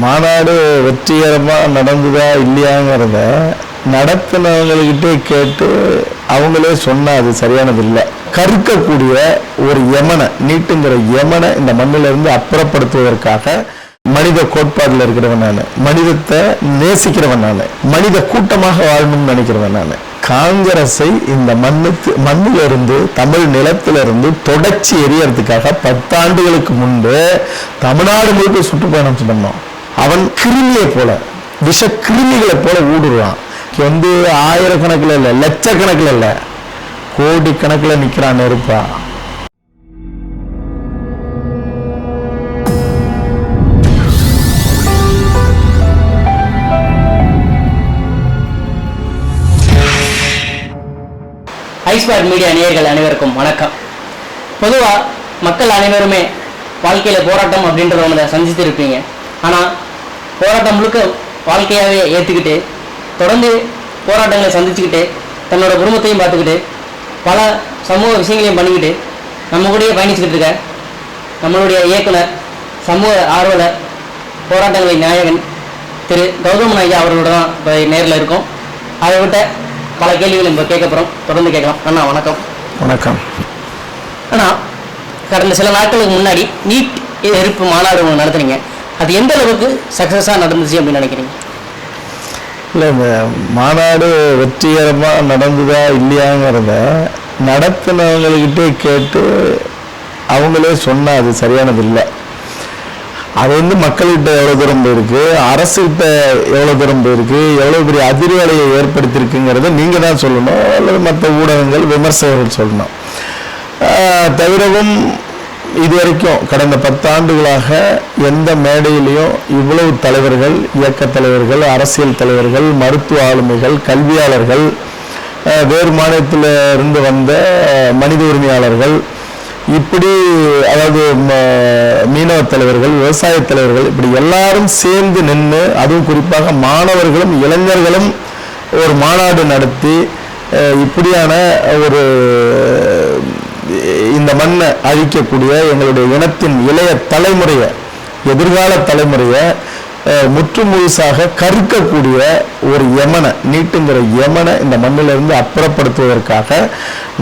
மாநாடு வெற்றிகரமாக நடந்ததா இல்லையாங்கிறத நடத்தினவங்ககிட்டே கேட்டு அவங்களே சொன்னால் அது சரியானது இல்லை. கற்கக்கூடிய ஒரு யமனை, நீட்டுங்கிற யமனை இந்த மண்ணிலிருந்து அப்புறப்படுத்துவதற்காக மனித கோட்பாடில் இருக்கிறவன் நான், மனிதத்தை நேசிக்கிறவன் நான், மனித கூட்டமாக வாழணும்னு நினைக்கிறவன் நான். காங்கிரஸை இந்த மண்ணிலிருந்து, தமிழ் நிலத்திலிருந்து தொடச்சி எரியறதுக்காக 10 ஆண்டுகளுக்கு முன்பு தமிழ்நாடு முழுக்க சுற்றுப்பயணம் சொன்னோம். அவன் கிருமியை போல, விஷ கிருமிகளை போல ஊடுருவான். ஆயிரக்கணக்கில் இல்லை, லட்சக்கணக்கில் இல்லை, கோடிக்கணக்கில் நிற்கிறான் நெருப்பா. ஐஸ்பாட் மீடியா நேயர்கள் அனைவருக்கும் வணக்கம். பொதுவாக மக்கள் அனைவருமே வாழ்க்கையில் போராட்டம் அப்படின்றத ஒன்றை சந்தித்து இருப்பீங்க. ஆனால் போராட்டம் முழுக்க வாழ்க்கையாகவே ஏற்றுக்கிட்டு தொடர்ந்து போராட்டங்களை சந்திச்சுக்கிட்டு தன்னோட குடும்பத்தையும் பார்த்துக்கிட்டு பல சமூக விஷயங்களையும் பண்ணிக்கிட்டு நம்ம கூடயே பயணிச்சுக்கிட்டு இருக்க நம்மளுடைய இயக்குனர், சமூக ஆர்வலர், போராட்டங்களின் நாயகன் திரு கௌதமன் ஐயா அவர்களோட தான் இப்போ நேரில் இருக்கும். அதை விட்ட பல கேள்விகள் இப்போ கேட்க போகிறோம். தொடர்ந்து கேட்கலாம். அண்ணா வணக்கம். வணக்கம். அண்ணா, கடந்த சில நாட்களுக்கு முன்னாடி நீட் எதிர்ப்பு மாநாடு நடத்துறீங்க. அது எந்த அளவுக்கு சக்ஸஸாக நடந்துச்சு அப்படின்னு நினைக்கிறீங்க? இல்லை, இந்த மாநாடு வெற்றிகரமாக நடந்ததா இல்லையாங்கிறத நடத்தினவங்ககிட்டே கேட்டு அவங்களே சொன்னால் அது சரியானது இல்லை. அது மக்கள்கிட்ட எவ்வளோ தூரம் போயிருக்கு, அரசுகிட்ட எவ்வளோ தூரம் போயிருக்கு, எவ்வளோ பெரிய அதிர்வலையை ஏற்படுத்தியிருக்குங்கிறத நீங்கள் தான் சொல்லணும், அல்லது மற்ற ஊடகங்கள், விமர்சகர்கள் சொல்லணும். தவிரவும் இதுவரைக்கும் கடந்த 10 ஆண்டுகளாக எந்த மேடையிலையும் இவ்வளவு தலைவர்கள், இயக்க தலைவர்கள், அரசியல் தலைவர்கள், மருத்துவ ஆளுமைகள், கல்வியாளர்கள், வேறு மாநிலத்தில் இருந்து வந்த மனித உரிமையாளர்கள், இப்படி அதாவது மீனவ தலைவர்கள், விவசாய தலைவர்கள், இப்படி எல்லாரும் சேர்ந்து நின்று, அதுவும் குறிப்பாக மாணவர்களும் இளைஞர்களும் ஒரு மாநாடு நடத்தி இப்படியான ஒரு இந்த மண்ணை அழிக்கக்கூடிய எங்களுடைய இனத்தின் இளைய தலைமுறையை, எதிர்கால தலைமுறையை முற்று முழுசாக கற்கக்கூடிய ஒரு யமனை, நீட்டுங்கிற யமனை இந்த மண்ணிலிருந்து அப்புறப்படுத்துவதற்காக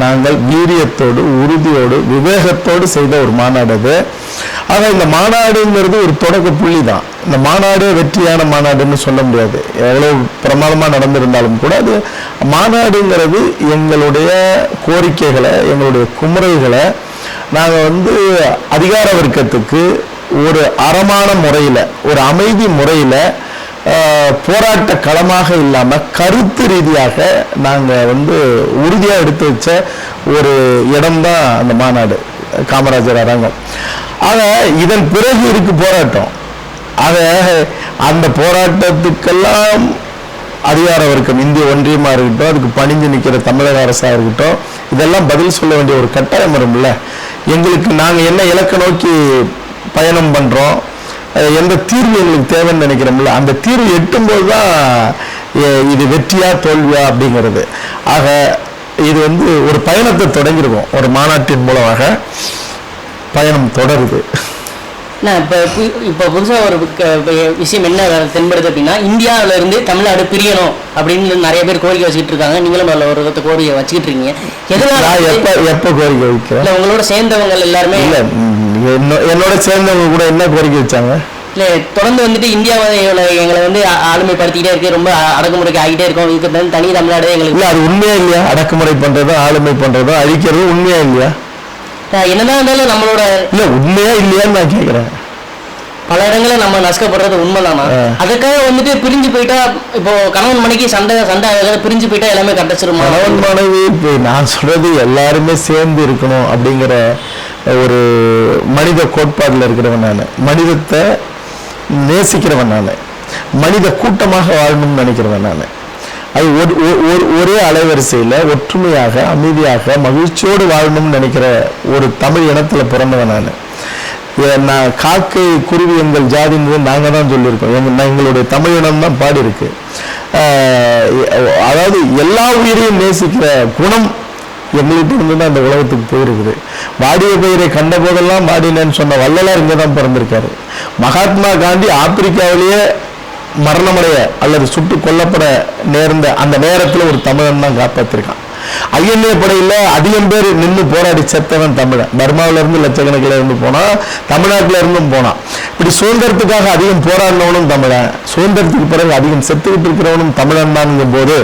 நாங்கள் வீரியத்தோடு, உறுதியோடு, விவேகத்தோடு செய்த ஒரு மாநாடு அது. ஆக இந்த மாநாடுங்கிறது ஒரு தொடக்க புள்ளி தான். இந்த மாநாடு வெற்றியான மாநாடுன்னு சொல்ல முடியாது. எவ்வளோ பிரமாதமாக நடந்திருந்தாலும் கூட அது மாநாடுங்கிறது எங்களுடைய கோரிக்கைகளை, எங்களுடைய குமுறைகளை நாங்கள் அதிகார வர்க்கத்துக்கு ஒரு அறமான முறையில், ஒரு அமைதி முறையில், போராட்ட களமாக இல்லாமல் கருத்து ரீதியாக நாங்கள் உறுதியாக எடுத்து வச்ச ஒரு இடம்தான் அந்த மாநாடு, காமராஜர் அரங்கம். ஆக இதன் பிறகு இருக்கு போராட்டம். ஆக அந்த போராட்டத்துக்கெல்லாம் அதிகார வர்க்கம், இந்திய ஒன்றியமாக இருக்கட்டும், அதுக்கு பணிஞ்சு நிற்கிற தமிழக அரசாக இருக்கட்டும், இதெல்லாம் பதில் சொல்ல வேண்டிய ஒரு கட்டாயம் வரும்ல. எங்களுக்கு நாங்கள் என்ன இலக்கை நோக்கி பயணம் பண்ணுறோம், எந்த தீர்வு எங்களுக்கு தேவைன்னு நினைக்கிறோம்ல, அந்த தீர்வு எட்டும்போது தான் இது வெற்றியா தோல்வியா அப்படிங்கிறது. ஆக இது ஒரு பயணத்தை தொடங்கிருக்கோம். ஒரு மாநாட்டின் மூலமாக பயணம் தொடருது. இப்போ புதுசாக ஒரு விஷயம் என்ன தென்படுது அப்படின்னா, இந்தியாவிலேருந்து தமிழ்நாடு பிரியணும் அப்படின்னு நிறைய பேர் கோரிக்கை வச்சுக்கிட்டு இருக்காங்க. நீங்களும் அதில் ஒரு கோரிக்கை வச்சுக்கிட்டு இருக்கீங்க. எப்போ கோரிக்கை வைக்கிறேன்? இல்லை, உங்களோட சேர்ந்தவங்க எல்லாருமே? இல்லை, என்னோட சேர்ந்தவங்க கூட என்ன கோரிக்கை வச்சாங்க? இல்லை, தொடர்ந்து இந்தியாவை எங்களை ஆளுமைப்படுத்திக்கிட்டே இருக்கு, ரொம்ப அடக்குமுறைக்கு ஆகிட்டே இருக்கும், இதுக்கு தனி தமிழ்நாடு எங்களுக்கு. இல்லை, அது உண்மையா இல்லையா? அடக்குமுறை பண்ணுறதோ ஆளுமை பண்ணுறதோ அழிக்கிறதோ உண்மையா இல்லையா? என்னதான் இருந்தாலும் நம்மளோட இல்லை, உண்மையா இல்லையான்னு நான் கேட்குறேன். பல இடங்களில் நம்ம நஷ்டப்படுறது உண்மைதானா? அதுக்காக பிரிஞ்சு போயிட்டா, இப்போ கணவன் மனைவி சண்டை பிரிஞ்சு போயிட்டா எல்லாமே கட்டச்சிரும். கணவன் மனைவி நான் சொல்றது எல்லாருமே சேர்ந்து இருக்கணும் அப்படிங்கிற ஒரு மனித கோட்பாடில் இருக்கிறவன் நான், மனிதத்தை நேசிக்கிறவன் நான், மனித கூட்டமாக வாழணும்னு நினைக்கிறவன் நான். அது ஒரே அலைவரிசையில் ஒற்றுமையாக, அமைதியாக, மகிழ்ச்சியோடு வாழணும்னு நினைக்கிற ஒரு தமிழ் இனத்தில் பிறந்தவன் நான். நான் காக்கை குருவி எங்கள் ஜாதின்னு நாங்கள் தான் சொல்லியிருக்கோம். எங்களுடைய தமிழ் இனம் தான் பாடியிருக்கு. அதாவது எல்லா உயிரையும் நேசிக்கிற குணம் எங்கள்கிட்ட இருந்து தான் அந்த உலகத்துக்கு போயிருக்குது. வாடிய பயிரை கண்ட போதெல்லாம் வாடினேன்னு சொன்ன வள்ளலார் இங்கே தான் பிறந்திருக்காரு. மகாத்மா காந்தி ஆப்பிரிக்காவிலேயே மரணமடைய அல்லது சுட்டு கொல்லப்பட நேர்ந்த அந்த நேரத்தில் ஒரு தமிழன் தான் காப்பாற்றிருக்கான். ஐஎன்ஏ படையில் அதிகம் பேர் நின்று போராடி செத்தவன் தமிழன். பர்மாவில இருந்து லட்சக்கணக்கில் இருந்து போனான், தமிழ்நாட்டில இருந்தும் போனான். இப்படி சுதந்திரத்துக்காக அதிகம் போராடினவனும் தமிழன், சுதந்திரத்துக்கு பிறகு அதிகம் செத்துக்கிட்டு இருக்கிறவனும் தமிழன் தான்ங்கும் போது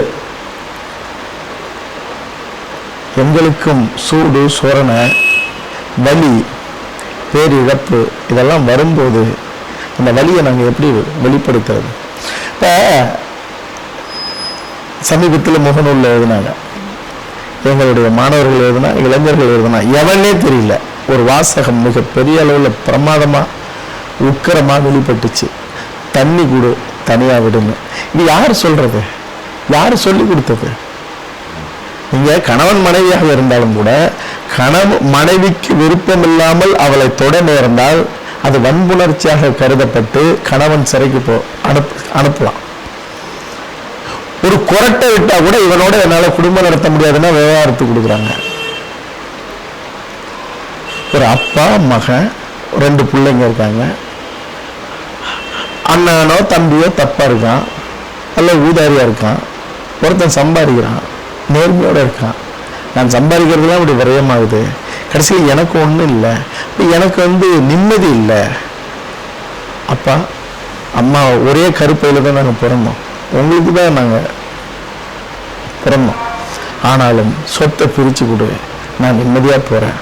எங்களுக்கும் சூடு சோரணை வலி பேரிழப்பு இதெல்லாம் வரும்போது அந்த வலியை நாங்கள் எப்படி வெளிப்படுத்துறது? இப்போ சமீபத்தில் முகநூலில் எழுதினாங்க, எங்களுடைய மாணவர்கள் எழுதினா, இளைஞர்கள் எழுதினா, எவனே தெரியல ஒரு வாசகம் மிக பெரிய அளவில் பிரமாதமாக உக்கரமாக வெளிப்பட்டுச்சு. தண்ணி கொடு, தனியாக விடுங்க. இது யார் சொல்றது? யார் சொல்லி கொடுத்தது? நீங்க கணவன் மனைவியாக இருந்தாலும் கூட மனைவிக்கு விருப்பம் இல்லாமல் அவளை தொட நேர்ந்தால் அது வன்புணர்ச்சியாக கருதப்பட்டு கணவன் சிறைக்கு அனுப்பலாம். ஒரு கொரட்டை விட்டா கூட இவனோட என்னால குடும்பம் நடத்த முடியாதுன்னா விவகாரத்துக்கு கொடுக்குறாங்க. ஒரு அப்பா மகன் 2 பிள்ளைங்க இருக்காங்க. அண்ணனோ தம்பியோ தப்பா இருக்கான், அல்ல ஊதாரியா இருக்கான். ஒருத்தன் சம்பாதிக்கிறான், நேர்மையோட இருக்கான். நான் சம்பாதிக்கிறதுலாம் அப்படி விரயமாகுது. கடைசியில் எனக்கு ஒன்றும் இல்லை, எனக்கு நிம்மதி இல்லை. அப்பா அம்மா ஒரே கருப்பையில் தான் நாங்கள் பிறந்தோம், உங்களுக்கு தான் நாங்கள் பிறந்தோம். ஆனாலும் சொத்தை பிரித்து கொடு, நான் நிம்மதியாக போகிறேன்.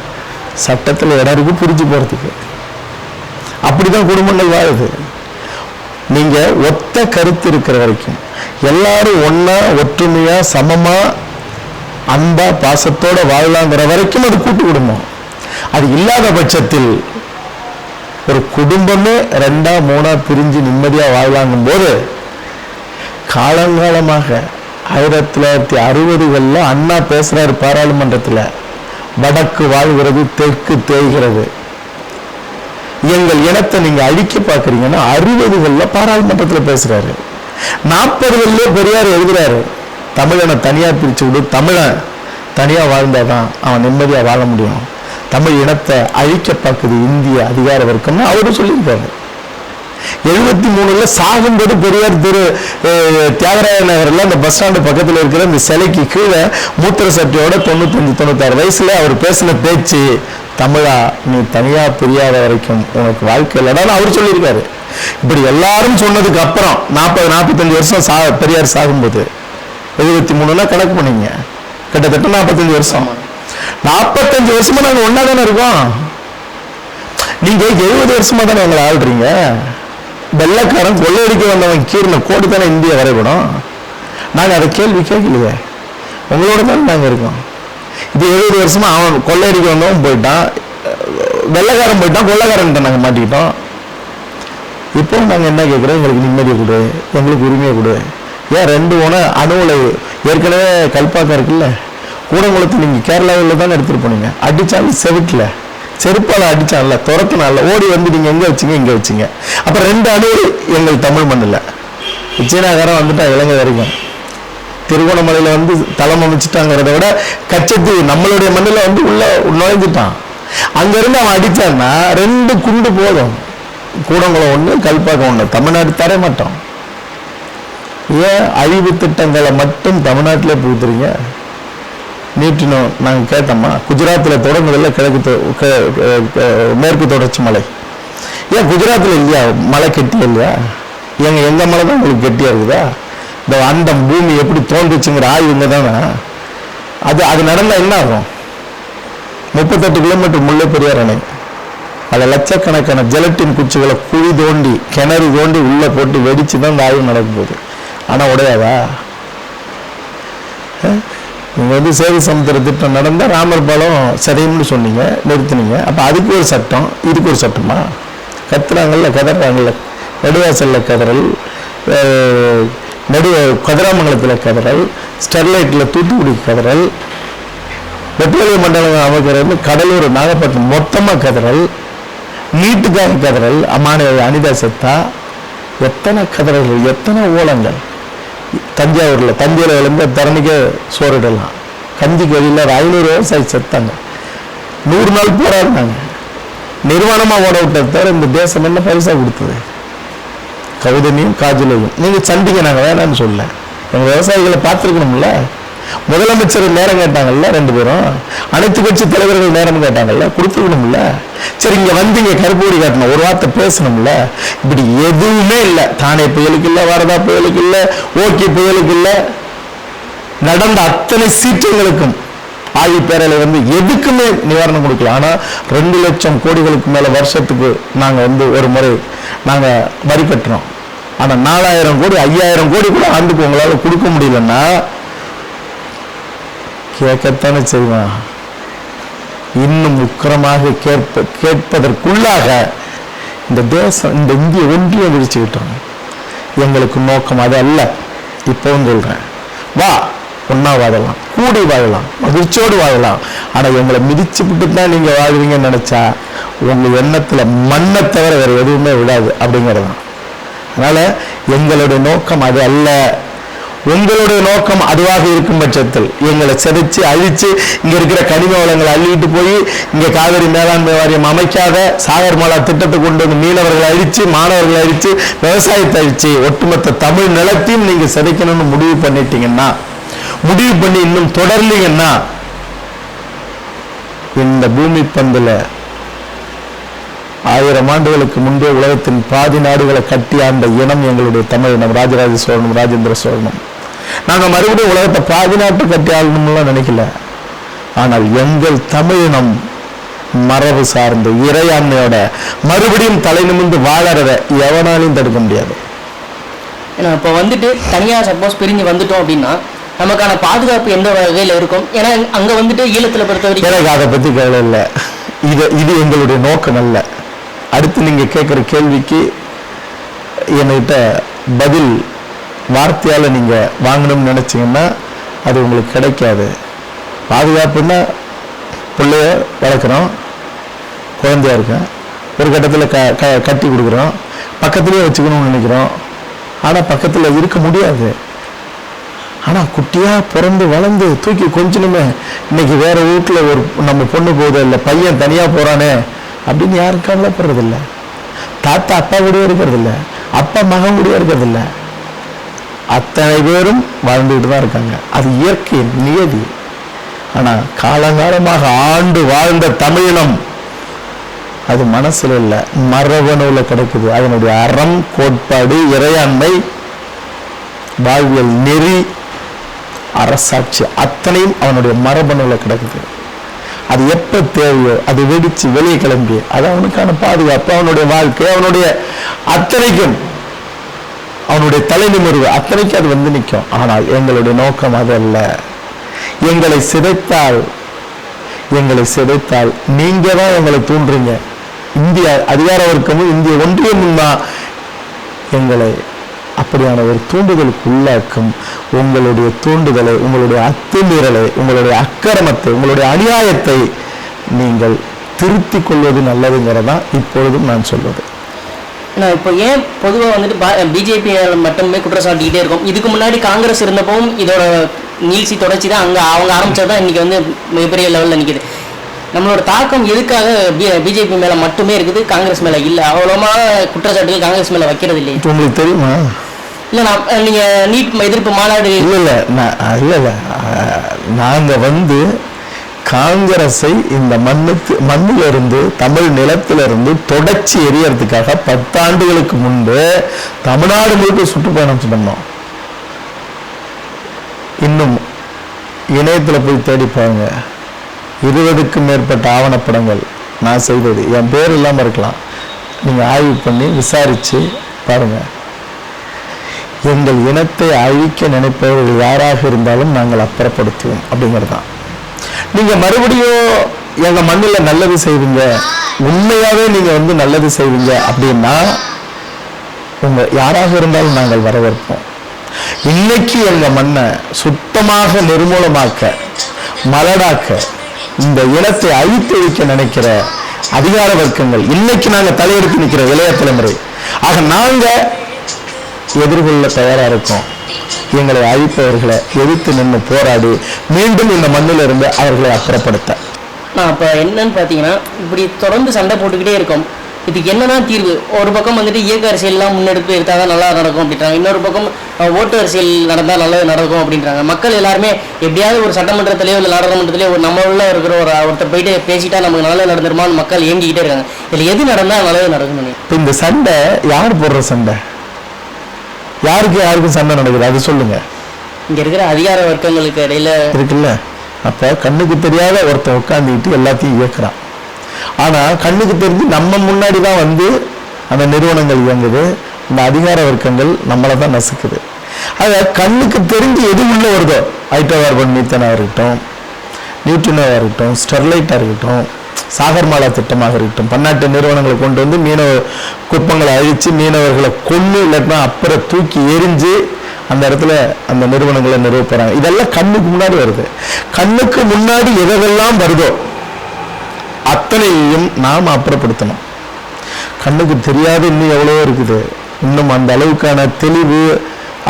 சட்டத்தில் இடம் இருக்கு பிரித்து போகிறதுக்கு. அப்படிதான் குடும்பங்கள் வாழுது. நீங்கள் ஒத்த கருத்து இருக்கிற வரைக்கும் எல்லாரும் ஒன்றா ஒற்றுமையாக சமமாக அன்பா பாசத்தோட வாழலாங்கிற வரைக்கும் அது கூட்டு குடும்பம். அது இல்லாத பட்சத்தில் ஒரு குடும்பமே 2 3 பிரிஞ்சு நிம்மதியா வாழலாங்கும் போது காலங்காலமாக 1960களில் அண்ணா பேசுறாரு பாராளுமன்றத்தில், வடக்கு வாழ்கிறது தெற்கு தேய்கிறது. எங்கள் இனத்தை நீங்க அழிக்க பாக்குறீங்கன்னா 60களில் பாராளுமன்றத்தில் பேசுறாரு. 40களிலே பெரியார் எழுதுறாரு, தமிழனை தனியா பிரிச்சு விடு, தமிழன் தனியா வாழ்ந்தாதான் அவன் நிம்மதியா வாழ முடியும். தமிழ் இனத்தை அழிக்க பார்க்குது இந்திய அதிகார வர்க்கம்னு அவரும் சொல்லியிருக்காரு. 73ல சாகும்போது பெரியார் தியாகராய நகர்ல அந்த பஸ் ஸ்டாண்டு பக்கத்தில் இருக்கிற இந்த சிலைக்கு கீழே மூத்திர சட்டியோட 95 96 வயசுல அவர் பேசின பேச்சு, தமிழா நீ தனியா பிரியாத வரைக்கும் உனக்கு வாழ்க்கை இல்லடான்னு அவர் சொல்லியிருக்காரு. இப்படி எல்லாரும் சொன்னதுக்கு அப்புறம் 40 45 வருஷம் பெரியார் சாகும்போது 73னா கணக்கு பண்ணீங்க, கிட்டத்தட்ட 45 வருஷம். 45 வருஷமா நாங்க ஒன்னா தானே இருக்கோம். நீங்க 70 வருஷமா தானே எங்களை ஆள்றீங்க. வெள்ளக்காரன் கொள்ளையடிக்க வந்தவன் கீழே கோடி தானே இந்திய வரைபடம். நாங்க அதை கேள்வி கேட்கலையே, உங்களோட தானே நாங்க இருக்கோம். இது 70 வருஷமா அவன் கொள்ளையடிக்க வந்தவன் போயிட்டான், வெள்ளக்காரன் போயிட்டான், கொள்ளைக்காரன் நாங்க மாட்டிக்கிட்டோம். இப்போ நாங்க என்ன கேட்கிறோம்? எங்களுக்கு நிம்மதியை கொடு, எங்களுக்கு உரிமையை கொடு. ஏன் 2 அணுவுலை ஏற்கனவே கல்பாக்கம் இருக்குல்ல, கூடங்குளத்தை நீங்க கேரளாவில் தான் எடுத்துட்டு போனீங்க. அடிச்சாலும் செவிக்கல, செருப்பால அடிச்சான்ல, துரத்தினால ஓடி வந்து நீங்க எங்க வச்சீங்க, இங்க வச்சீங்க. அப்ப 2 அணுவு எங்கள் தமிழ் மண்ணில். சீனாக்காரன் வந்துட்டா இலங்கை வரைக்கும், திருகோணமலையில தளம் அமைச்சிட்டாங்கிறத விட கச்சத்து நம்மளுடைய மண்ணில் உள்ள நுழைஞ்சிட்டான். அங்க இருந்து அவன் அடிச்சான்னா 2 குண்டு போதும். கூடங்குளம் 1, கல்பாக்கம் 1. தமிழ்நாடு தர மாட்டோம். ஏன் அழிவு திட்டங்களை மட்டும் தமிழ்நாட்டிலே புகுத்துறீங்க? நீட்டினோ நாங்கள் கேட்டோமா? குஜராத்தில் தொடங்குதில்ல மேற்கு தொடர்ச்சி மலை, ஏன் குஜராத்தில் இல்லையா மலை கெட்டியா இல்லையா? எங்க மலை தான் உங்களுக்கு கெட்டியா இருக்குதா? இந்த அந்த பூமி எப்படி தோன்றுச்சுங்கிற ஆய்வுங்க தானே. அது நடந்தா என்ன ஆகும்? 38 கிலோமீட்டர் முல்லை பெரியார் அணை, பல லட்சக்கணக்கான ஜெலட்டின் குச்சிகளை குழி தோண்டி கிணறு தோண்டி உள்ள போட்டு வெடிச்சு தான் இந்த ஆய்வு நடக்கும் போது. ஆனா உடையாதா? நீங்க சேவை சமுத்திர திட்டம் நடந்தா ராமர் பாலம் சரியும்னு சொன்னீங்க, நிறுத்தினீங்க. அப்ப அதுக்கு ஒரு சட்டம், இதுக்கு ஒரு சட்டமா? கத்துறாங்கல்ல, கதறாங்கல்ல, நெடுவாசல்ல கதறல், கதிராமங்கலத்துல கதறல், ஸ்டெர்லைட்ல தூத்துக்குடி கதறல், பெட்ரோலிய மண்டலம் அமைக்கிறது கடலூர் நாகப்பட்டினம் மொத்தமா கதறல், நீட்டுக்காக கதறல், அனிதா செத்தா, எத்தனை கதறல்கள், எத்தனை ஓலங்கள். தஞ்சாவூர்ல தஞ்சையில விழுந்த தரணிக்கே சோறிடலாம், கஞ்சிக்கு வழியில் 500 விவசாயி செத்தாங்க. 100 நாள் போராடினாங்க. நிர்வாணமா ஓட விட்டது தவிர இந்த தேசம் என்ன பரிசா கொடுத்தது? கௌதமியும் காஜலையும். நீங்க சண்டிகை நாங்க வேணான்னு சொல்ல. எங்க விவசாயிகளை பார்த்துருக்கணும்ல. முதலமைச்சர் நேரம் கேட்டாங்கல்ல, 2 பேரும் அனைத்து கட்சி தலைவர்கள் நேரம் கேட்டாங்கல்ல, கொடுத்துருக்கணும்ல. சரி, இங்க வந்து இங்க கருப்பூடி காட்டணும், ஒரு வார்த்தை பேசணும்ல. இப்படி எதுவுமே இல்லை. தானே புயலுக்கு இல்லை, வரதா புயலுக்கு இல்லை, ஓகே புயலுக்கு இல்லை. நடந்த அத்தனை சீற்றங்களுக்கும் ஆய்வு பேரலை வந்து எதுக்குமே நிவாரணம் கொடுக்கல. ஆனா 2 லட்சம் கோடிகளுக்கு மேல வருஷத்துக்கு நாங்க வந்து ஒரு முறை நாங்க வரி கட்டுறோம். ஆனா 4000 கோடி 5000 கோடி கூட ஆண்டுக்கு உங்களால கொடுக்க முடியலன்னா கேட்கத்தானே செய்வான். இன்னும் உக்கிரமாக கேட்பதற்குள்ளாக இந்த தேசம், இந்த இந்திய ஒன்றியம் விரிச்சுக்கிட்டோம். எங்களுக்கு நோக்கம் அது அல்ல. இப்பவும் சொல்றேன், வா ஒன்னா வாழலாம், கூடி வாழலாம், மகிழ்ச்சியோடு வாழலாம். ஆனா எங்களை மிதிச்சு விட்டு தான் நீங்க வாழ்வீங்கன்னு நினைச்சா உங்க எண்ணத்துல மண்ணை தவிர வேற எதுவுமே விடாது அப்படிங்கிறதான். அதனால எங்களுடைய நோக்கம் அது அல்ல. உங்களுடைய நோக்கம் அதுவாக இருக்கும் பட்சத்தில் எங்களை செதைச்சு அழிச்சு இங்க இருக்கிற கனிம வளங்களை அள்ளிட்டு போய் இங்க காவிரி மேலாண்மை வாரியம் அமைக்காத சாகர்மாலா திட்டத்தை கொண்டு வந்து மீனவர்களை அழிச்சு, மாணவர்களை அழிச்சு, விவசாயத்தை அழிச்சு, ஒட்டுமொத்த தமிழ் நிலத்தையும் நீங்க சிதைக்கணும்னு முடிவு பண்ணிட்டீங்கன்னா, முடிவு பண்ணி இன்னும் தொடர்லீங்கன்னா, இந்த பூமி பந்துல 1000 ஆண்டுகளுக்கு முன்பே உலகத்தின் பாதி நாடுகளை கட்டி ஆண்ட இனம் எங்களுடைய தமிழினம். ராஜராஜ சோழனும் ராஜேந்திர சோழனும். நாங்க மறுபடியும் உலகத்தை பாதி நாட்டு கட்டி ஆளணும்லாம் நினைக்கல. ஆனால் எங்கள் தமிழினம் மரபு சார்ந்து இறையாண்மையோட மறுபடியும் தலை நிமிர்ந்து வாழறத எவனாலையும் தடுக்க முடியாது. இப்போ வந்துட்டு தனியா சப்போஸ் பிரிஞ்சு வந்துட்டோம் அப்படின்னா நமக்கான பாதுகாப்பு எந்த வகையில் இருக்கும்? ஏன்னா அங்க வந்துட்டு ஈழத்துல பொறுத்த வரைக்கும் எனக்கு அதை பத்தி கவலை இல்லை. இது எங்களுடைய நோக்கம் அல்ல. அடுத்து நீங்க கேட்குற கேள்விக்கு என்கிட்ட பதில் வார்த்தையால நீங்க வாங்கணும்னு நினைச்சீங்கன்னா அது உங்களுக்கு கிடைக்காது. பாதுகாப்புன்னா பிள்ளைய வளர்க்குறோம், குழந்தையா இருக்கேன், ஒரு கட்டத்தில் கட்டி கொடுக்குறோம், பக்கத்துலேயே வச்சுக்கணும்னு நினைக்கிறோம். ஆனால் பக்கத்தில் இருக்க முடியாது. ஆனால் குட்டியாக பிறந்து வளர்ந்து தூக்கி கொஞ்சணுமே. இன்னைக்கு வேற வீட்டில் ஒரு நம்ம பொண்ணு போகுது, இல்லை பையன் தனியாக போகிறானே அப்படின்னு யாரும் கவலைப்படுறதில்ல. தாத்தா அப்பா கூடயே இருக்கிறதில்ல, அப்பா மகன் கூடயே இருக்கிறதில்ல. அத்தனை பேரும் வாழ்ந்துகிட்டு தான் இருக்காங்க. அது இயற்கையின் நியதி. ஆனால் காலங்காலமாக ஆண்டு வாழ்ந்த தமிழினம் அது மனசுல இல்லை, மரபணுவில் கிடைக்குது. அதனுடைய அறம், கோட்பாடு, இறையாண்மை, வாழ்வியல் நெறி, அரசாட்சி அத்தனையும் அவனுடைய மரபணுவில் கிடக்குது. அது எப்ப தேவையோ அது வெடிச்சு வெளியே கிளம்பி அது அவனுக்கான பாதுகாப்பு, அவனுடைய வாழ்க்கை, அவனுடைய அத்தனைக்கும், அவனுடைய தலை நிமிர்வு அத்தனைக்கும் அது வந்து நிற்கும். ஆனால் எங்களுடைய நோக்கம் அது அல்ல. எங்களை சிதைத்தால் நீங்க தான் எங்களை தூண்டுறீங்க. இந்திய அதிகார வர்க்கமும் இந்திய ஒன்றியமும் தான் எங்களை அப்படியான ஒரு தூண்டுதலுக்கு உள்ளாக்கும். உங்களுடைய தூண்டுதலை, உங்களுடைய அத்துமீறலை, உங்களுடைய அக்கிரமத்தை, உங்களுடைய அநியாயத்தை நீங்கள் திருத்திக் கொள்வது நல்லதுங்கிறதான் இப்பொழுதும் நான் சொல்வது. இப்போ ஏன் பொதுவாக வந்துட்டு பிஜேபி மட்டுமே குற்றச்சாட்டிக்கிட்டே இருக்கும்? இதுக்கு முன்னாடி காங்கிரஸ் இருந்தப்பவும் இதோட நீழ்ச்சி தொடர்ச்சி தான். அங்கே அவங்க ஆரம்பிச்சது தான் இன்னைக்கு வந்து மிகப்பெரிய லெவலில் நிற்கிது. நம்மளோட தாக்கம் எதுக்காக பிஜேபி மேலே மட்டுமே இருக்குது, காங்கிரஸ் மேலே இல்லை? அவ்வளோமா குற்றச்சாட்டுகள் காங்கிரஸ் மேலே வைக்கிறது இல்லை. உங்களுக்கு தெரியுமா? இல்லை, நீங்கள் நீட் எதிர்ப்பு மாநாடு இல்லை நாங்கள் வந்து காங்கிரஸை இந்த மண்ணிலிருந்து, தமிழ் நிலத்திலிருந்து தொடர்ச்சி எரியறதுக்காக 10 ஆண்டுகளுக்கு முன்பு தமிழ்நாடு முழுக்க சுற்றுப்பயணம் சொன்னோம். இன்னும் இணையத்தில் போய் தேடிப்பாங்க, 20க்கும் மேற்பட்ட ஆவணப்படங்கள் நான் செய்தது. என் பேர் இல்லாமல் இருக்கலாம், நீங்கள் ஆய்வு பண்ணி விசாரித்து பாருங்க. எங்கள் இனத்தை அழிக்க நினைப்பவர்கள் யாராக இருந்தாலும் நாங்கள் அப்புறப்படுத்துவோம் அப்படிங்கிறது தான். நீங்க மறுபடியும் எங்க மண்ணில் நல்லது செய்வீங்க, உண்மையாவே நீங்க வந்து நல்லது செய்வீங்க அப்படின்னா உங்க யாராக இருந்தாலும் நாங்கள் வரவேற்போம். இன்னைக்கு எங்க மண்ணை சுத்தமாக நிர்மூலமாக்க, மலடாக்க, இந்த இனத்தை அழித்து வைக்க நினைக்கிற அதிகார வர்க்கங்கள் இன்னைக்கு நாங்க தலையெடுத்து நிற்கிற இளைய தலைமுறை. ஆக நாங்க எதிர்கொள்ள தயாரா இருக்கோம். எங்களை அழிப்பவர்களை எதிர்த்து நின்று போராடி மீண்டும் இந்த மண்ணில் இருந்து அவர்களை அப்புறப்படுத்த. அப்போ என்னன்னு பார்த்தீங்கன்னா, இப்படி தொடர்ந்து சண்டை போட்டுக்கிட்டே இருக்கோம். இதுக்கு என்னதான் தீர்வு? ஒரு பக்கம் வந்துட்டு இயக்க அரசியல்லாம் முன்னெடுப்பு எடுத்தால் தான் நல்லா நடக்கும் அப்படின்றாங்க, இன்னொரு பக்கம் ஓட்டு அரசியல் நடந்தால் நல்லது நடக்கும் அப்படின்றாங்க. மக்கள் எல்லாருமே எப்படியாவது ஒரு சட்டமன்றத்திலேயோ இல்லை நாடாளுமன்றத்திலேயோ ஒரு நம்ம உள்ள இருக்கிற ஒருத்தர் போயிட்டு பேசிட்டா நமக்கு நல்லது நடந்துருமான்னு மக்கள் ஏங்கிக்கிட்டே இருக்காங்க. இதில் எது நடந்தால் நல்லது நடக்கும்? இப்போ இந்த சண்டை யார் போடுற சண்டை? யாருக்கும் சண்டை நடக்குது அது சொல்லுங்க. இங்க இருக்கிற அதிகார வர்க்கங்களுக்கு இடையில இருக்குல்ல. அப்ப கண்ணுக்கு தெரியாத ஒருத்தன் உட்காந்துக்கிட்டு எல்லாத்தையும் இயக்குறான். ஆனா கண்ணுக்கு தெரிஞ்சு நம்ம முன்னாடி தான் வந்து அந்த நிறுவனங்கள் இயங்குது. இந்த அதிகார வர்க்கங்கள் நம்மளை தான் நசுக்குது. அத கண்ணுக்கு தெரிஞ்சு எது உள்ள வருதோ, ஹைட்ரோகார்பன் மீத்தனாக இருக்கட்டும், நியூட்ரினோவாக இருக்கட்டும், ஸ்டெர்லைட்டாக இருக்கட்டும், சாகர்மாலா திட்டமாக இருக்கட்டும், பன்னாட்டு நிறுவனங்களை கொண்டு வந்து மீனவ குப்பங்களை அழித்து மீனவர்களை கொண்டு இல்லைன்னா அப்புறம் தூக்கி எரிஞ்சு அந்த இடத்துல அந்த நிறுவனங்களை நிறுவ போறாங்க. இதெல்லாம் கண்ணுக்கு முன்னாடி வருது. கண்ணுக்கு முன்னாடி எதெல்லாம் வருதோ அத்தனையும் நாம் அப்புறப்படுத்தணும். கண்ணுக்கு தெரியாது இன்னும் எவ்வளவோ இருக்குது. இன்னும் அந்த அளவுக்கான தெளிவு,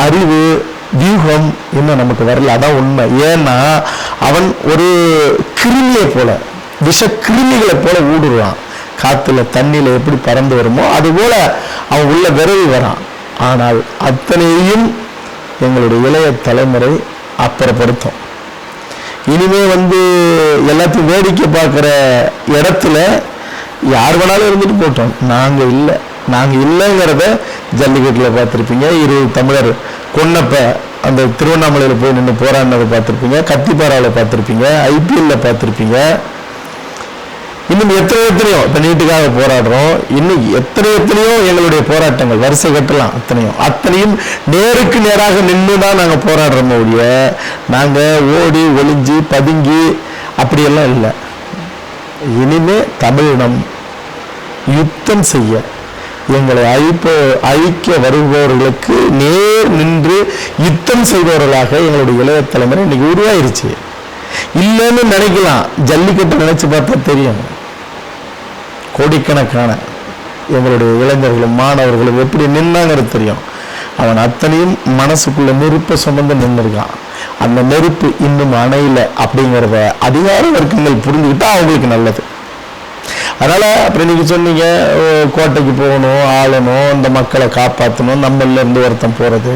அறிவு, வியூகம் இன்னும் நமக்கு வரல. அதான் உண்மை. ஏன்னா அவன் ஒரு கிருமியை போல, விஷ கிருமிகளை போல ஊடுருவான். காத்துல தண்ணியில எப்படி பறந்து வருமோ அது போல அவன் உள்ள விரவி வரான். ஆனால் அத்தனையும் எங்களுடைய இளைய தலைமுறை அப்புறப்படுத்தும். இனிமே எல்லாத்தையும் வேடிக்கை பார்க்குற இடத்துல யார் வேணாலும் இருந்துட்டு போட்டோம். நாங்கள் இல்லைங்கிறத ஜல்லிக்கட்டில் பார்த்துருப்பீங்க. 20 தமிழர் கொன்னப்ப அந்த திருவண்ணாமலையில் போய் நின்று போராடினதை பார்த்துருப்பீங்க. கத்திப்பாராவில் பார்த்துருப்பீங்க. IPL பார்த்துருப்பீங்க. இன்னும் எத்தனையோ இப்போ நீட்டுக்காக போராடுறோம். இன்னும் எத்தனையோ எங்களுடைய போராட்டங்கள் வரிசை கட்டலாம். அத்தனையும் நேருக்கு நேராக நின்று தான் நாங்கள் போராடுறோம் ஒழிய நாங்கள் ஓடி ஒளிஞ்சு பதுங்கி அப்படியெல்லாம் இல்லை. இனிமே தமிழினம் யுத்தம் செய்ய, எங்களை அழிக்க வருபவர்களுக்கு நேர் நின்று யுத்தம் செய்பவர்களாக எங்களுடைய இளைய தலைமுறை இன்னைக்கு உருவாயிருச்சு. இல்லைன்னு நினைக்கலாம், ஜல்லிக்கட்டு நினைச்சு பார்த்தா தெரியும். கோடிக்கணக்கான எங்களுடைய இளைஞர்களும் மாணவர்களும் எப்படி நின்னாங்கிறது தெரியும். அவன் அத்தனையும் மனசுக்குள்ள நெருப்பை சுமந்து நின்று இருக்கான். அந்த நெருப்பு இன்னும் அணையில அப்படிங்கிறத அதிகார வர்க்கங்கள் புரிஞ்சுக்கிட்டா அவங்களுக்கு நல்லது. அதனால அப்புறம் நீங்க சொன்னீங்க கோட்டைக்கு போகணும், ஆளணும், இந்த மக்களை காப்பாற்றணும், நம்மள இருந்து ஒருத்தன் போறது.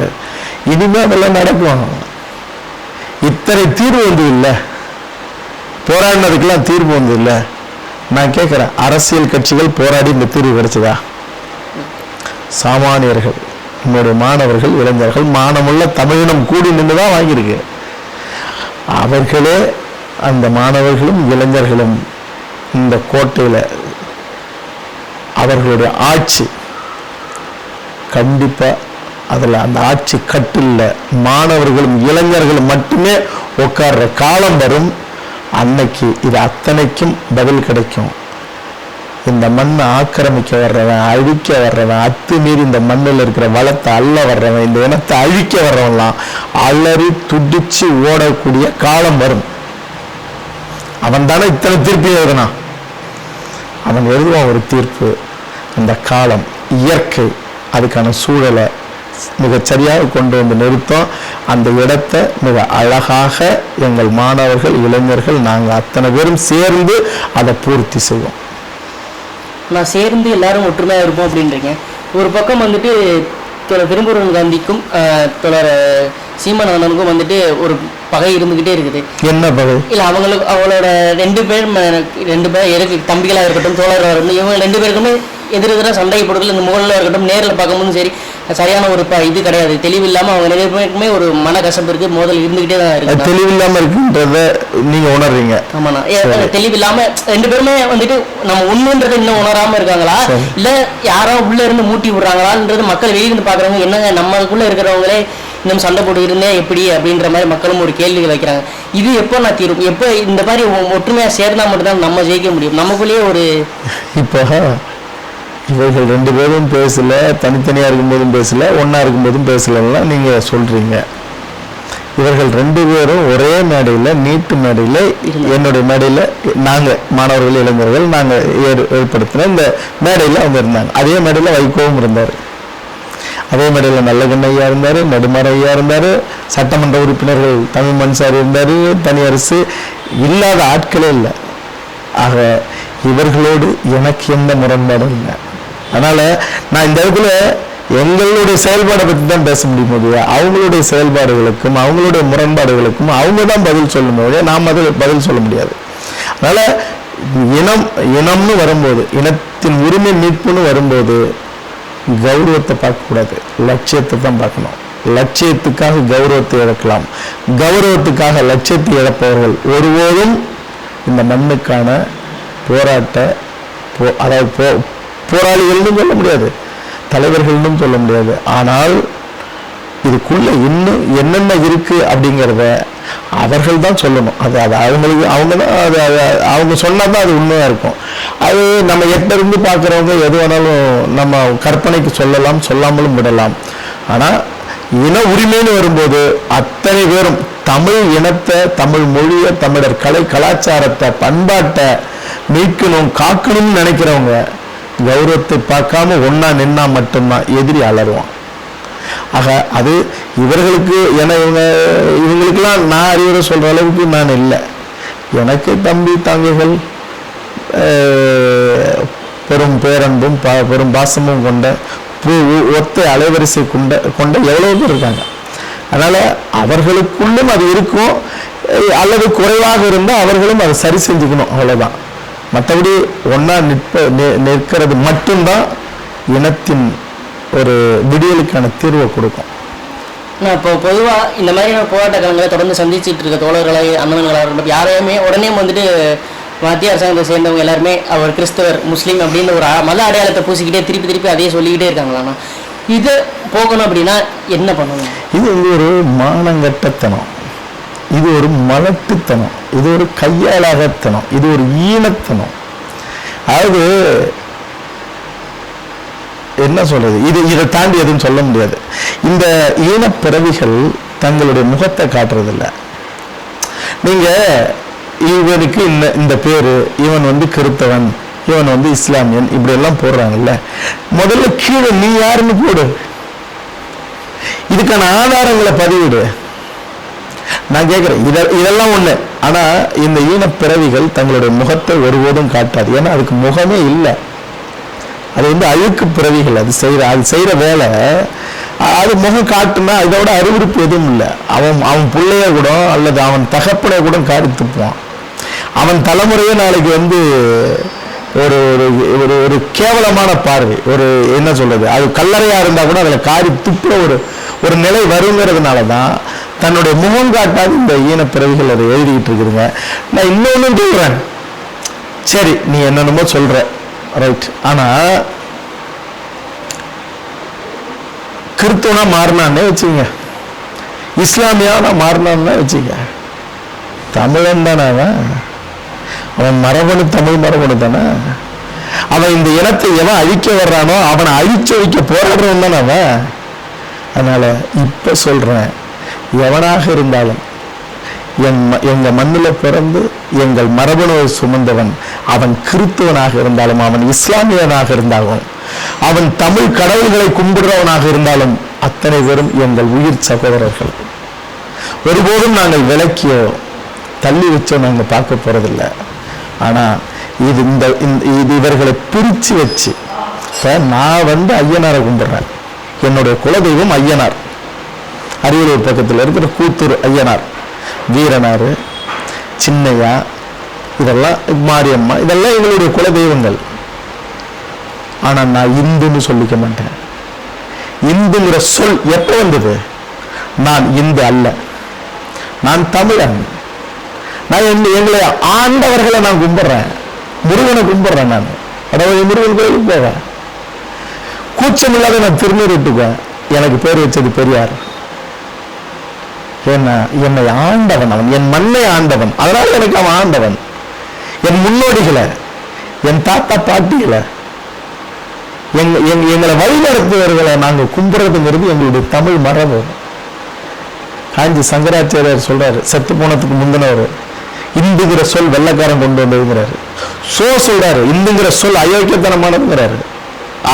இனிமே அதெல்லாம் நடக்கும். இத்தனை தீர்வு வந்து இல்லை, போராடினதுக்கெல்லாம் தீர்வு வந்து இல்லை. நான் கேட்கிறேன், அரசியல் கட்சிகள் போராடி இந்த தீர்வு கிடைச்சதா? சாமானியர்கள், நம்முடைய மாணவர்கள், இளைஞர்கள், மானமுள்ள தமிழினம் கூடி நின்றுதான் வாங்கியிருக்கு. அவர்களே, அந்த மாணவர்களும் இளைஞர்களும் இந்த கோட்டையில அவர்களுடைய ஆட்சி கண்டிப்பா அதுல அந்த ஆட்சி கட்டில்ல மாணவர்களும் இளைஞர்களும் மட்டுமே உட்கார்ற காலம் வரும். அன்னைக்கு இது அத்தனைக்கும் பதில் கிடைக்கும். இந்த மண்ணை ஆக்கிரமிக்க வர்றவன், அழிக்க வர்றவன், அத்துமீறி இந்த மண்ணில் இருக்கிற வளத்தை அள்ள வர்றவன், இந்த இனத்தை அழிக்க வர்றவன்லாம் அலறி துடிச்சு ஓடக்கூடிய காலம் வரும். அவன் தானே இத்தனை தீர்ப்பு எழுதுனான். அவன் எழுதுவான் ஒரு தீர்ப்பு. அந்த காலம், இயற்கை அதுக்கான சூழலை மிகச்சரியாக கொண்டு வந்து நிறுத்தம். அந்த இடத்தை மிக அழகாக எங்கள் மாணவர்கள், இளைஞர்கள், நாங்கள் அத்தனை பேரும் சேர்ந்து அதை பூர்த்தி செய்வோம். நான் சேர்ந்து எல்லாரும் ஒற்றுமையாக இருப்போம் அப்படின்றீங்க. ஒரு பக்கம் வந்துட்டு தோழர் திரும்புரன் காந்திக்கும் தோழர் சீமான் அண்ணனுக்கும் வந்துட்டு ஒரு பகை இருந்துகிட்டே இருக்குது. என்ன பகை? இல்லை, அவங்களோட ரெண்டு பேர் எனக்கு தம்பிகளாக இருக்கட்டும், தோழராக இருக்கட்டும், இவங்க 2 பேருக்குமே எதிரெதிராக சண்டை போடுறதுல இந்த முகலில் இருக்கட்டும், நேரில் பார்க்கும்போதும் சரி, சரியான ஒரு இது கிடையாது. தெளிவு இல்லாமல் அவங்க 2 பேருக்குமே ஒரு மன கசப்பு இருக்கு, மோதல் இருந்துகிட்டே தான் இருக்கு. தெளிவு இல்லாமல் இருக்குன்றத நீங்க உணர்றீங்க. ஆமாண்ணா, தெளிவு இல்லாமல் 2 பேருமே வந்துட்டு நம்ம உண்மைன்றதை இன்னும் உணராம இருக்காங்களா, இல்ல யாரோ உள்ள இருந்து மூட்டி விடுறாங்களான்றது மக்கள் வெளியிருந்து பாக்குறவங்க, என்னங்க நம்மளுக்குள்ள இருக்கிறவங்களே இன்னும் சண்டை போட்டு இருந்தேன் எப்படி அப்படின்ற மாதிரி மக்களும் ஒரு கேள்வி வைக்கிறாங்க. இது எப்போ நான் தீரும்? எப்போ இந்த மாதிரி ஒற்றுமையா சேர்ந்தா மட்டும்தான் நம்ம ஜெயிக்க முடியும். நமக்குள்ளேயே ஒரு இப்போ இவர்கள் 2 பேரும் பேசல, தனித்தனியா இருக்கும்போதும் பேசல, ஒன்னா இருக்கும்போதும் பேசலாம் நீங்க சொல்றீங்க. இவர்கள் 2 பேரும் ஒரே மேடையில, நீட்டு மேடையில, என்னுடைய மேடையில, நாங்க மாணவர்கள், இளைஞர்கள் நாங்க ஏற்படுத்தின இந்த மேடையில அவங்க இருந்தாங்க. அதே மேடையில வைகோவும் இருந்தாரு. அதே மாதிரியில் நல்லகண்ண ஐயா இருந்தார், நடுமர ஐயா இருந்தார், சட்டமன்ற உறுப்பினர்கள் தமிழ் மன்சார் இருந்தார், தனியரசு இல்லாத ஆட்களே இல்லை. ஆக இவர்களோடு எனக்கு எந்த முரண்பாடும் இல்லை. அதனால நான் இந்த இடத்துல எங்களுடைய செயல்பாடை பற்றி தான் பேச முடியும் போது, அவங்களுடைய செயல்பாடுகளுக்கும் அவங்களுடைய முரண்பாடுகளுக்கும் அவங்க தான் பதில் சொல்லும் போது நாம் பதில் சொல்ல முடியாது. அதனால இனம்னு வரும்போது, இனத்தின் உரிமை மீட்புன்னு வரும்போது கௌரவத்தை பார்க்கக்கூடாது, லட்சியத்தை தான் பார்க்கணும். லட்சியத்துக்காக கௌரவத்தை இழக்கலாம், கௌரவத்துக்காக லட்சியத்தை இழப்பவர்கள் ஒருபோதும் இந்த மண்ணுக்கான அதாவது போராளிகள்னு சொல்ல முடியாது, தலைவர்கள்னு சொல்ல முடியாது. ஆனால் இதுக்குள்ள இன்னும் என்னென்ன இருக்கு அப்படிங்கிறத அவர்கள் தான் சொல்லணும். அது அவங்களுக்கு அவங்க தான் அவங்க சொன்னா தான் அது உண்மையா இருக்கும். அது நம்ம எட்டிருந்து பார்க்குறவங்க எது வேணாலும் நம்ம கற்பனைக்கு சொல்லலாம், சொல்லாமலும் விடலாம். ஆனால் இன உரிமைன்னு வரும்போது அத்தனை பேரும் தமிழ் இனத்தை, தமிழ் மொழியை, தமிழர் கலை கலாச்சாரத்தை, பண்பாட்டை மீட்கணும், காக்கணும்னு நினைக்கிறவங்க கௌரவத்தை பார்க்காம ஒன்னா நின்னா மட்டும்தான் எதிரி அலறுவான். ஆக அது இவர்களுக்கு இவங்களுக்கெல்லாம் நான் அறிவுரை சொல்ற அளவுக்கு நான் இல்லை. எனக்கு தம்பி தங்கைகள் பெரும் பேரன்பும் பெரும் பாசமும் கொண்ட ஒத்த அலைவரிசை கொண்ட எவ்வளவு பேர் இருக்காங்க. அதனால அவர்களுக்குள்ளும் அது இருக்கும், அல்லது குறைவாக இருந்தால் அவர்களும் அதை சரி செஞ்சுக்கணும், அவ்வளவுதான். மற்றபடி ஒன்னா நிற்கிறது மட்டும்தான் இனத்தின் ஒரு விடியலுக்கான தீர்வை கொடுக்கும். இப்போ பொதுவாக இந்த மாதிரியான போராட்ட காலங்களை தொடர்ந்து சந்திச்சுட்டு இருக்க தோழர்களை, அண்ணன்களாக இருக்கட்டும், யாரையுமே உடனே வந்துட்டு மத்திய அரசாங்கத்தை சேர்ந்தவங்க எல்லாருமே அவர் கிறிஸ்தவர், முஸ்லீம் அப்படின்னு ஒரு மத அடையாளத்தை பூசிக்கிட்டே திருப்பி அதையே சொல்லிக்கிட்டே இருக்காங்களாண்ணா. இது போகணும் அப்படின்னா என்ன பண்ணணும்? இது ஒரு மானங்கட்டத்தனம், இது ஒரு மலட்டுத்தனம், இது ஒரு கையாளாகத்தனம், இது ஒரு ஈனத்தனம். அதாவது என்ன சொல்றது, இதை தாண்டி எதுவும் சொல்ல முடியாது. இந்த ஈனப்பிறவிகள் தங்களுடைய முகத்தை காட்டுறதில்லை. நீங்க இவனுக்கு இந்த பேரு, இவன் கிறித்தவன், இவன் இஸ்லாமியன், இப்படி எல்லாம் போடுறாங்கல்ல, முதல்ல கீழே நீ யாருன்னு போடு, இதுக்கான ஆதாரங்களை பதிவிடு. நான் கேட்கிறேன், இதெல்லாம் ஒண்ணு. ஆனா இந்த ஈனப்பிறவிகள் தங்களுடைய முகத்தை ஒருபோதும் காட்டாது. ஏன்னா அதுக்கு முகமே இல்லை. அது அழுக்கு பிறவிகள். அது செய்யற வேலை. அது முகம் காட்டுனா இதோட அறிவிப்பு எதுவும் இல்லை. அவன் பிள்ளைய கூட அல்லது அவன் தகப்பனை கூட காரி துப்புவான். அவன் தலைமுறையே நாளைக்கு ஒரு ஒரு கேவலமான பார்வை, ஒரு என்ன சொல்றது, அது கல்லறையா இருந்தா கூட அதுல காரி துப்புற ஒரு நிலை வருங்கிறதுனாலதான் தன்னுடைய முகம் காட்டாது இந்த ஈனப்பிறவிகள் அதை எழுதிக்கிட்டு இருக்குதுங்க. நான் இன்னொன்னு சொல்றேன், சரி நீ என்னென்னமோ சொல்ற, ரைட். ஆனா கிறிஸ்துவனா மாறினான்னே வச்சுங்க, இஸ்லாமியானா மாறினான்னு வச்சுங்க, தமிழன் தானே அவன் மரபணு, தமிழ் மரபணு தானே அவன். இந்த இனத்தை எவன் அழிக்க வர்றானோ அவனை அழிச்சு வைக்க போராடுறவன் தானே அவன். அதனால இப்ப சொல்றேன், எவனாக இருந்தாலும் எங்க மண்ணில் பிறந்து எங்கள் மரபணுவை சுமந்தவன், அவன் கிறிஸ்துவனாக இருந்தாலும், அவன் இஸ்லாமியனாக இருந்தாலும், அவன் தமிழ் கடவுள்களை கும்பிடுறவனாக இருந்தாலும், அத்தனை பேரும் எங்கள் உயிர் சகோதரர்கள். ஒருபோதும் நாங்கள் விலக்கியோ தள்ளி வச்சோ நாங்கள் பார்க்க போறதில்லை. ஆனா இது இவர்களை பிரிச்சு வச்சு, நான் ஐயனாரை கும்பிடுறேன், என்னுடைய குலதெய்வம் ஐயனார், அரியலூர் பக்கத்தில் இருக்கிற கூத்தூர் ஐயனார், வீரனார், சின்னையா, இதெல்லாம் மாரியம்மா, இதெல்லாம் எங்களுடைய குலதெய்வங்கள். ஆனா நான் இந்துன்னு சொல்லிக்க மாட்டேன். இந்துங்கிற சொல் எப்ப வந்தது? நான் இந்து அல்ல, நான் தமிழன். நான் எங்களை ஆண்டவர்களை நான் கும்பிடுறேன், முருகனை கும்பிடுறேன். நான் முருகன் கோயிலுக்கு போவேன், கூச்சம் இல்லாத நான் திருநீருட்டுக்குவேன். எனக்கு பேர் வச்சது பெரியார். என்னை ஆண்டவன் அவன், என் மண்ணை ஆண்டவன். அதனால எனக்கு அவன் ஆண்டவன். என் முன்னோடிகளை, என் தாத்தா பாட்டிகளை, எங்களை வழிநடத்துவர்களை நாங்கள் கும்பிடுறதுங்கிறது எங்களுடைய தமிழ் மரபு. காஞ்சி சங்கராச்சாரியர் சொல்றாரு, செத்து போனதுக்கு முந்தினவர், இந்துங்கிற சொல் வெள்ளக்காரன் கொண்டு வந்ததுங்கிறாரு. சொல்றாரு, இந்துங்கிற சொல் அயோக்கியத்தனமானதுங்கிறாரு.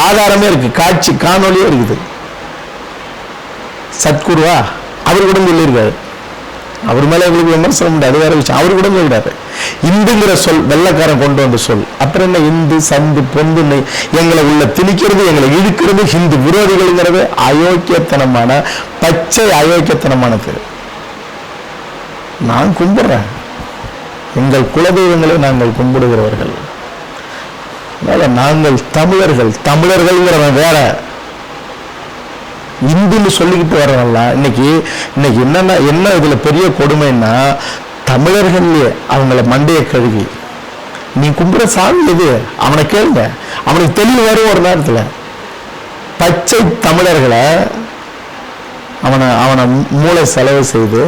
ஆதாரமே இருக்கு, காட்சி காணொலியே இருக்குது. சத்குருவா அவர் கூட சொல்லியிருக்காரு. அவர் மேல எங்களுக்கு விமர்சனம் உண்டு, அது வேற விஷயம். அவர் கூட சொல்லிடாரு. இந்துங்கிற சொல் வெள்ளைக்காரன் கொண்டு வந்த சொல். அப்புறம் என்ன இந்து சந்து பொந்து எங்களை உள்ள திணிக்கிறது, எங்களை இழுக்கிறது ஹிந்து விரோதிகள்ங்கிறது அயோக்கியத்தனமான பச்சை அயோக்கியத்தனமானது. நான் கும்பிடுறேன், எங்கள் குலதெய்வங்களை நாங்கள் கும்பிடுகிறவர்கள். அதனால நாங்கள் தமிழர்கள், தமிழர்கள்ங்கிறவன் வேற, இந்துன்னு சொல்லிக்கிட்டு வர்றவங்கள இன்னைக்கு என்ன இதுல பெரிய கொடுமைன்னா, தமிழர்கள்லயே அவங்கள மண்டையை கழுவி நீ கும்பிட சாமி எது அவனை கேளுங்க, அவனுக்கு தெளிவு வரும் ஒரு நேரத்துல. பச்சை தமிழர்களை அவனை மூளை செலவு செய்து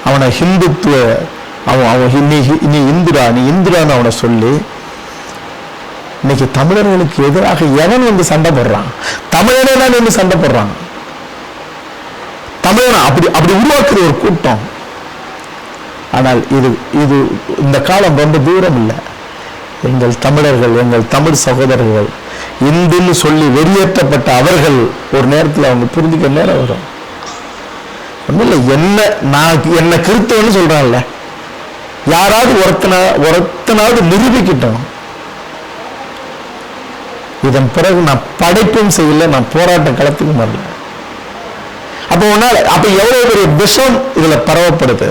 அவனை ஹிந்துத்துவ நீ இந்துரான்னு அவனை சொல்லி இன்னைக்கு தமிழர்களுக்கு எதிராக எவன் வந்து சண்டை போடுறான்? தமிழனே தான் வந்து சண்டை போடுறான். தமிழனை அப்படி உருவாக்குற ஒரு கூட்டம். ஆனால் இது இந்த காலம் ரொம்ப தூரம் இல்லை. எங்கள் தமிழர்கள், எங்கள் தமிழ் சகோதரர்கள் இந்துன்னு சொல்லி வெளியேற்றப்பட்ட அவர்கள் ஒரு நேரத்தில் அவங்க புரிஞ்சுக்க நேரம் வரும். ஒன்றும் இல்லை, என்ன கிறிஸ்தவன்னு சொல்றான்ல, யாராவது ஒருத்தனாவது நிரூபிக்கிட்டோம். இதன் பிறகு நான் படைப்பும் செய்யல, நான் போராட்ட களத்துக்கும் வரல. அப்ப எவ்வளவு பெரிய விஷம் இதுல பரவப்படுது.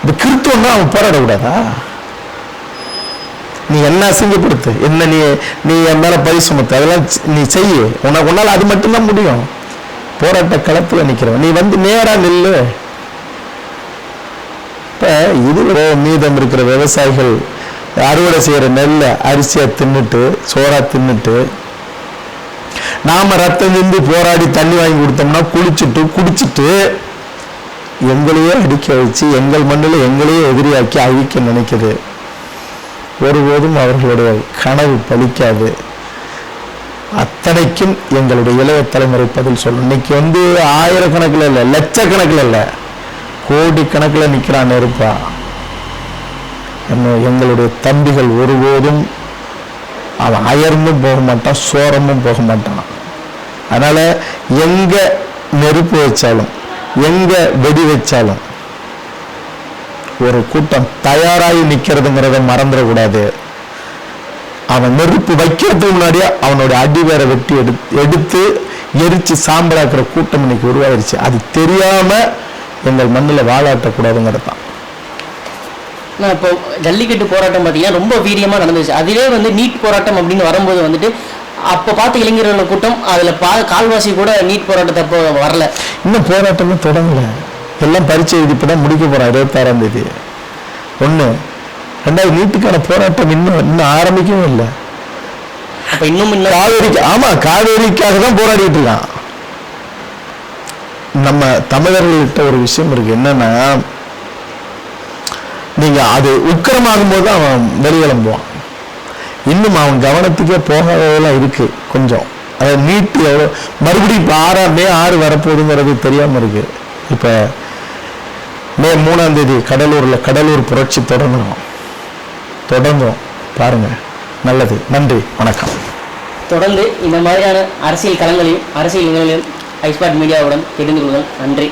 இது கிறிஸ்துவன்னா அவன் போராடக்கூடாதா? நீ என்ன அசிங்கப்படுத்து, என்ன நீ என் மேல பழி சுமத்து, அதெல்லாம் நீ செய்ய, உன்னால அது மட்டும்தான் முடியும். போராட்ட களத்துல நிக்கிறவன் நீ வந்து நேரா நில்லு. இப்ப இது மீதம் இருக்கிற விவசாயிகள் அறுவடை செய்யற நெல்ல அரிசியா தின்னுட்டு சோறா தின்னுட்டு நாம ரத்தம் சிந்தி போராடி தண்ணி வாங்கி கொடுத்தோம்னா குடிச்சிட்டு எங்களையே அடிக்க வச்சு எங்கள் மண்ணில் எங்களையே எதிரியாக்கி அழிக்க நினைக்குது. ஒருபோதும் அவர்களுடைய கனவு பலிக்காது. அத்தனைக்கும் எங்களுடைய இளைய தலைமுறை பதில் சொல்லும். இன்னைக்கு வந்து ஆயிரக்கணக்கில் இல்லை, லட்சக்கணக்கில் இல்லை, கோடிக்கணக்கில் நிற்கிறான் நெருப்பா. எங்களுடைய தம்பிகள் ஒருபோதும் அவன் அயர்ந்தும் போக மாட்டான், சோரமும் போக மாட்டான். அதனால எங்க நெருப்பு வச்சாலும் எங்க வெடி வச்சாலும் ஒரு கூட்டம் தயாராகி நிக்கிறதுங்கிறத மறந்துடக்கூடாது. அவன் நெருப்பு வைக்கிறதுக்கு முன்னாடியே அவனுடைய அடிவேற வெட்டி எடுத்து எரிச்சு சாம்பலாக்குற கூட்டம் இன்னைக்கு உருவாயிருச்சு. அது தெரியாம எங்கள் மண்ணில் வாழாட்டக்கூடாதுங்கிறது தான். இப்போ ஜல்லிக்கட்டு போராட்டம் பார்த்தீங்கன்னா ரொம்ப வீரியமாக நடந்துச்சு. அதிலே வந்து நீட் போராட்டம் அப்படின்னு வரும்போது வந்துட்டு அப்போ பார்த்த இளைஞர்கள் கூட்டம் அதில் கால்வாசி கூட நீட் போராட்டத்தை அப்போ வரல. இன்னும் போராட்டமே தொடங்கல. எல்லாம் பரீட்சை எழுதி இப்பதான் முடிக்க போறான் 26ஆம் தேதி. 1 2 நீட்டுக்கான போராட்டம் இன்னும் ஆரம்பிக்கவே இல்லை. அப்ப இன்னும் காவேரிக்காக தான் போராடிட்டு இருக்கான். நம்ம தமிழர்கள்கிட்ட ஒரு விஷயம் இருக்கு, என்னன்னா நீங்க அது உக்கிரமாகும் போது அவன் வெளிக்கிளம்புவான். இன்னும் அவன் கவனத்துக்கே போகாததெல்லாம் இருக்கு கொஞ்சம். அதாவது நீட்டு எவ்வளோ மறுபடியும் மே 6 வரப்போகுதுங்கிறது தெரியாம இருக்கு. இப்ப மே 3ஆம் தேதி கடலூர் புரட்சி தொடங்கும் பாருங்க. நல்லது, நன்றி, வணக்கம். தொடர்ந்து இந்த மாதிரியான அரசியல் களங்களையும் அரசியல் ஐஸ்பாட் மீடியாவுடன் தெரிந்து கொள்ளுங்கள். நன்றி.